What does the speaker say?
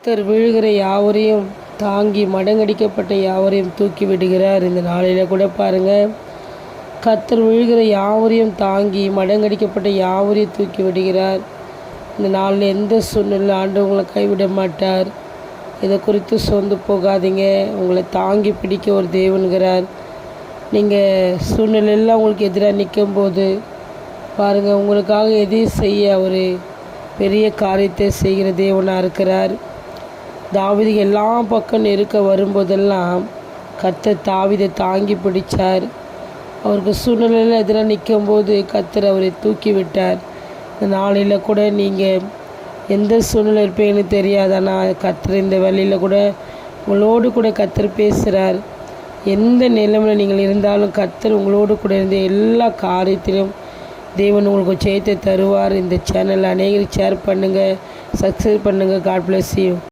கர்த்தர் விழுகிற யாவரையும் தாங்கி மடங்கடிக்கப்பட்ட யாவரையும் தூக்கி விடுகிறார். இந்த நாளில் கூட பாருங்கள், கர்த்தர் விழுகிற யாவரையும் தாங்கி மடங்கடிக்கப்பட்ட யாவரையும் தூக்கி விடுகிறார். இந்த நாளில் எந்த சூழ்நிலை ஆண்டவர் உங்களை கைவிட மாட்டார். இதை குறித்து சொந்து போகாதீங்க. உங்களை தாங்கி பிடிக்க ஒரு தேவனுங்கிறார். நீங்கள் சூழ்நிலையெல்லாம் உங்களுக்கு எதிராக நிற்கும்போது பாருங்கள், உங்களுக்காக எதையும் செய்ய ஒரு பெரிய காரியத்தை செய்கிற தேவனாக இருக்கிறார். தாவீது எல்லா பக்கம் நெருக்க வரும்போதெல்லாம் கர்த்தர் தாவீதை தாங்கி பிடித்தார். அவருக்கு சூழ்நிலையில் எதிராக நிற்கும்போது கர்த்தர் அவரை தூக்கி விட்டார். இந்த நாளில் கூட நீங்கள் எந்த சூழ்நிலை இருப்பீங்கன்னு தெரியாது, ஆனால் கர்த்தர் இந்த வேளையில் கூட உங்களோடு கூட கர்த்தர் பேசுகிறார். எந்த நிலைமையில் நீங்கள் இருந்தாலும் கர்த்தர் உங்களோடு கூட இருந்த எல்லா காரியத்திலும் தேவன் உங்களுக்கு ஜெயத்தை தருவார். இந்த சேனலில் அநேகருக்கு ஷேர் பண்ணுங்கள், சப்ஸ்கிரைப் பண்ணுங்கள். God bless you.